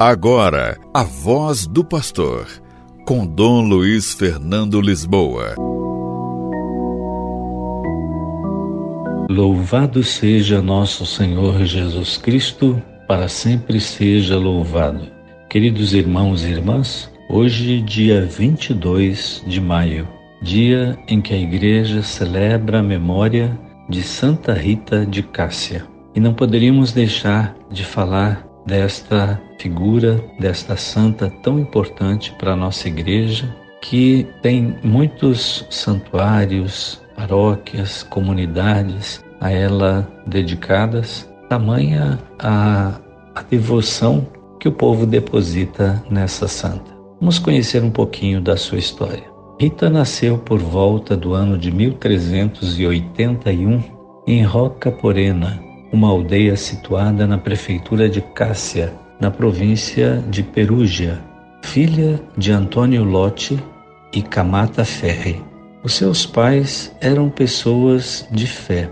Agora, a voz do pastor, com Dom Luiz Fernando Lisboa. Louvado seja nosso Senhor Jesus Cristo, para sempre seja louvado. Queridos irmãos e irmãs, hoje, dia 22 de maio, dia em que a Igreja celebra a memória de Santa Rita de Cássia. E não poderíamos deixar de falar desta figura, desta santa tão importante para a nossa Igreja, que tem muitos santuários, paróquias, comunidades a ela dedicadas, tamanha a devoção que o povo deposita nessa santa. Vamos conhecer um pouquinho da sua história. Rita nasceu por volta do ano de 1381 em Rocca Porena, uma aldeia situada na prefeitura de Cássia, na província de Perúgia, filha de Antônio Lotti e Camata Ferri. Os seus pais eram pessoas de fé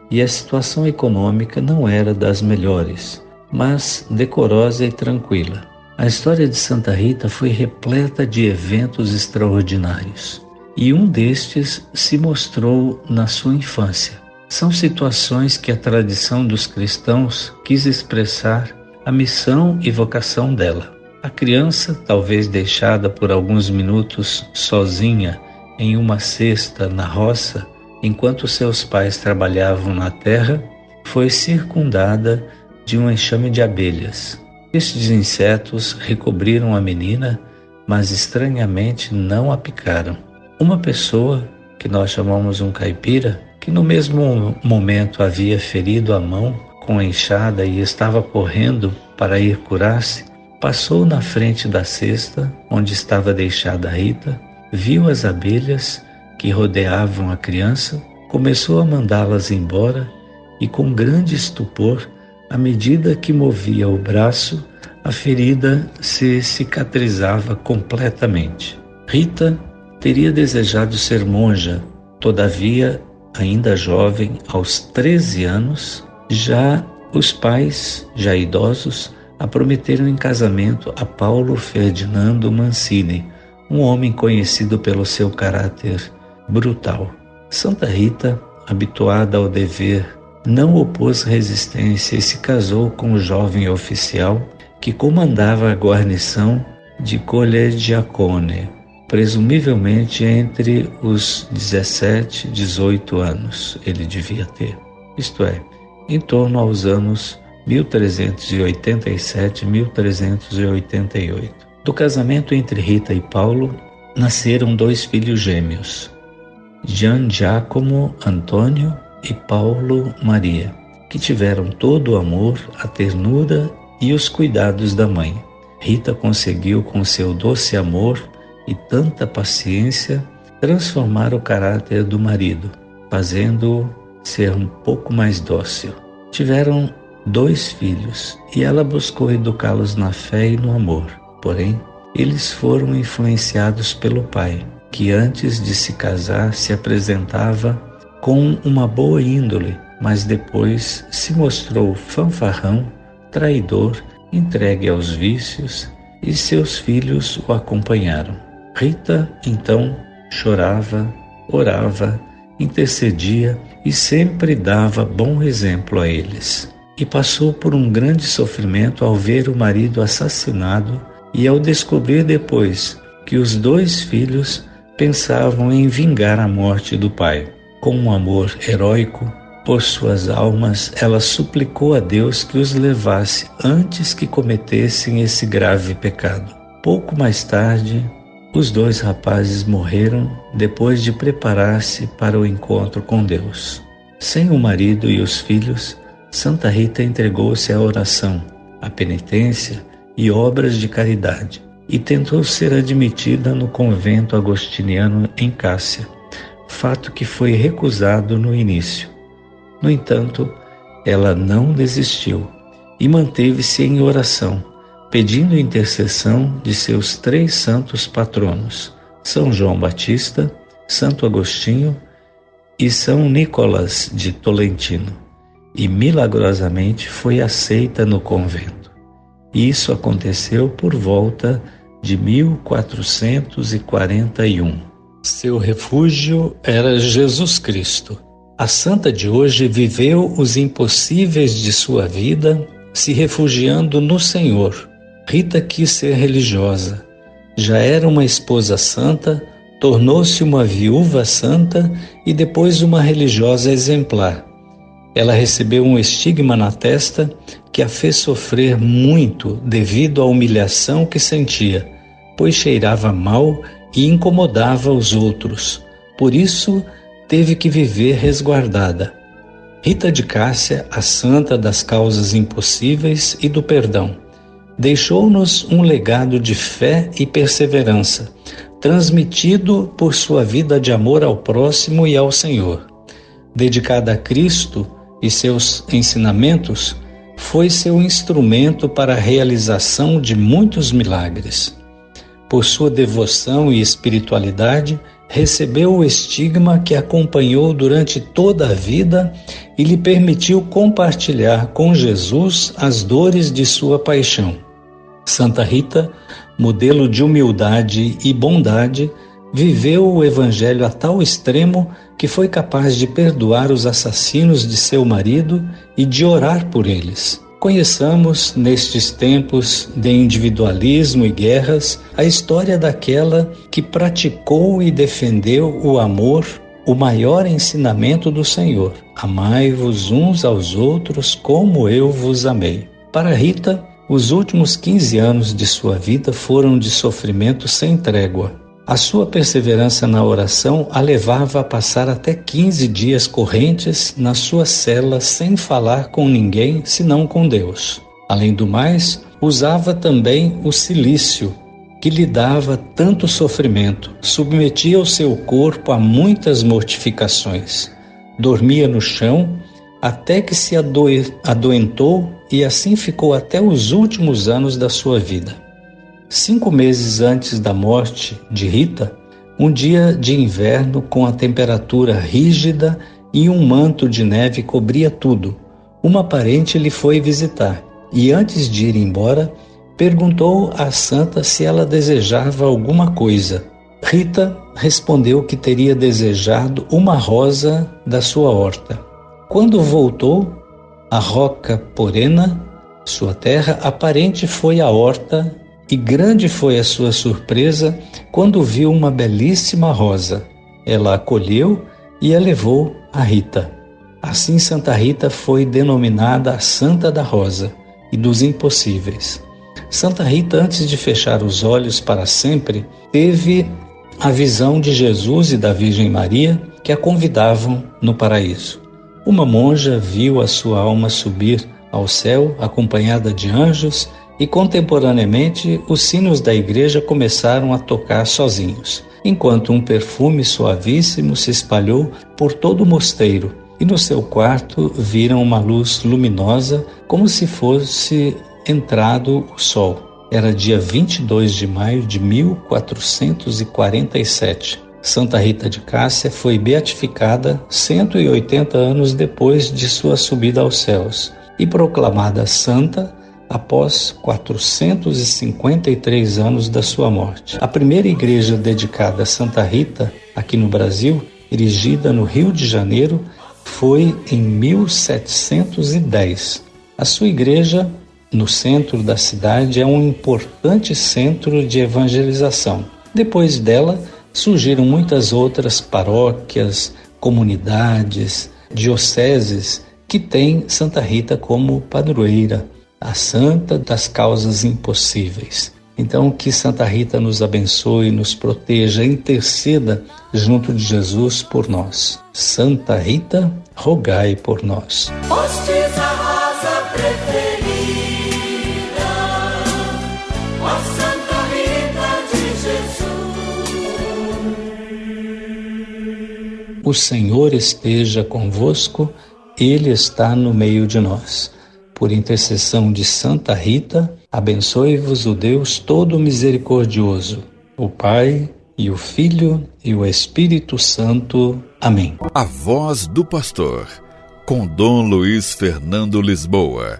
e a situação econômica não era das melhores, mas decorosa e tranquila. A história de Santa Rita foi repleta de eventos extraordinários e um destes se mostrou na sua infância. São situações que a tradição dos cristãos quis expressar a missão e vocação dela. A criança, talvez deixada por alguns minutos sozinha em uma cesta na roça, enquanto seus pais trabalhavam na terra, foi circundada de um enxame de abelhas. Estes insetos recobriram a menina, mas estranhamente não a picaram. Uma pessoa, que nós chamamos um caipira, que no mesmo momento havia ferido a mão com a enxada e estava correndo para ir curar-se, passou na frente da cesta onde estava deixada a Rita, viu as abelhas que rodeavam a criança, começou a mandá-las embora e, com grande estupor, à medida que movia o braço, a ferida se cicatrizava completamente. Rita teria desejado ser monja, todavia, ainda jovem, aos 13 anos, já os pais, já idosos, a prometeram em casamento a Paulo Ferdinando Mancini, um homem conhecido pelo seu caráter brutal. Santa Rita, habituada ao dever, não opôs resistência e se casou com o jovem oficial que comandava a guarnição de Collegiacone, presumivelmente entre os 17 e 18 anos ele devia ter, isto é, em torno aos anos 1387 e 1388. Do casamento entre Rita e Paulo, nasceram 2 filhos gêmeos, Gian Giacomo Antônio e Paulo Maria, que tiveram todo o amor, a ternura e os cuidados da mãe. Rita conseguiu, com seu doce amor e tanta paciência, transformar o caráter do marido, fazendo-o ser um pouco mais dócil. Tiveram 2 filhos e ela buscou educá-los na fé e no amor. Porém, eles foram influenciados pelo pai, que antes de se casar se apresentava com uma boa índole, mas depois se mostrou fanfarrão, traidor, entregue aos vícios, e seus filhos o acompanharam. Rita, então, chorava, orava, intercedia e sempre dava bom exemplo a eles. E passou por um grande sofrimento ao ver o marido assassinado e ao descobrir depois que os 2 filhos pensavam em vingar a morte do pai. Com um amor heróico por suas almas, ela suplicou a Deus que os levasse antes que cometessem esse grave pecado. Pouco mais tarde, os 2 rapazes morreram depois de preparar-se para o encontro com Deus. Sem o marido e os filhos, Santa Rita entregou-se à oração, à penitência e obras de caridade, e tentou ser admitida no convento agostiniano em Cássia, fato que foi recusado no início. No entanto, ela não desistiu e manteve-se em oração, pedindo intercessão de seus 3 santos patronos, São João Batista, Santo Agostinho e São Nicolas de Tolentino, e milagrosamente foi aceita no convento. Isso aconteceu por volta de 1441. Seu refúgio era Jesus Cristo. A santa de hoje viveu os impossíveis de sua vida, se refugiando no Senhor. Rita quis ser religiosa. Já era uma esposa santa, tornou-se uma viúva santa e depois uma religiosa exemplar. Ela recebeu um estigma na testa que a fez sofrer muito devido à humilhação que sentia, pois cheirava mal e incomodava os outros. Por isso, teve que viver resguardada. Rita de Cássia, a santa das causas impossíveis e do perdão, deixou-nos um legado de fé e perseverança, transmitido por sua vida de amor ao próximo e ao Senhor. Dedicada a Cristo e seus ensinamentos, foi seu instrumento para a realização de muitos milagres. Por sua devoção e espiritualidade, recebeu o estigma que acompanhou durante toda a vida e lhe permitiu compartilhar com Jesus as dores de sua paixão. Santa Rita, modelo de humildade e bondade, viveu o Evangelho a tal extremo que foi capaz de perdoar os assassinos de seu marido e de orar por eles. Conheçamos, nestes tempos de individualismo e guerras, a história daquela que praticou e defendeu o amor, o maior ensinamento do Senhor. Amai-vos uns aos outros como eu vos amei. Para Rita, os últimos 15 anos de sua vida foram de sofrimento sem trégua. A sua perseverança na oração a levava a passar até 15 dias correntes na sua cela sem falar com ninguém senão com Deus. Além do mais, usava também o cilício, que lhe dava tanto sofrimento, submetia o seu corpo a muitas mortificações. Dormia no chão até que se adoentou e assim ficou até os últimos anos da sua vida. 5 meses antes da morte de Rita, um dia de inverno com a temperatura rígida e um manto de neve cobria tudo, uma parente lhe foi visitar e antes de ir embora, perguntou à santa se ela desejava alguma coisa. Rita respondeu que teria desejado uma rosa da sua horta. Quando voltou a Roca Porena, sua terra, a parente foi à horta e grande foi a sua surpresa quando viu uma belíssima rosa. Ela a colheu e a levou a Rita. Assim Santa Rita foi denominada a Santa da Rosa e dos Impossíveis. Santa Rita, antes de fechar os olhos para sempre, teve a visão de Jesus e da Virgem Maria que a convidavam no paraíso. Uma monja viu a sua alma subir ao céu acompanhada de anjos e contemporaneamente os sinos da igreja começaram a tocar sozinhos, enquanto um perfume suavíssimo se espalhou por todo o mosteiro e no seu quarto viram uma luz luminosa como se fosse entrado o sol. Era dia 22 de maio de 1447. Santa Rita de Cássia foi beatificada 180 anos depois de sua subida aos céus e proclamada santa após 453 anos da sua morte. A primeira igreja dedicada a Santa Rita, aqui no Brasil, erigida no Rio de Janeiro, foi em 1710. A sua igreja, no centro da cidade, é um importante centro de evangelização. Depois dela, surgiram muitas outras paróquias, comunidades, dioceses que têm Santa Rita como padroeira, a santa das causas impossíveis. Então, que Santa Rita nos abençoe, nos proteja, interceda junto de Jesus por nós. Santa Rita, rogai por nós. Hostes a rosa preferida, ó Santa Rita de Jesus. O Senhor esteja convosco, Ele está no meio de nós. Por intercessão de Santa Rita, abençoe-vos o Deus todo misericordioso, o Pai e o Filho e o Espírito Santo. Amém. A Voz do Pastor, com Dom Luiz Fernando Lisboa.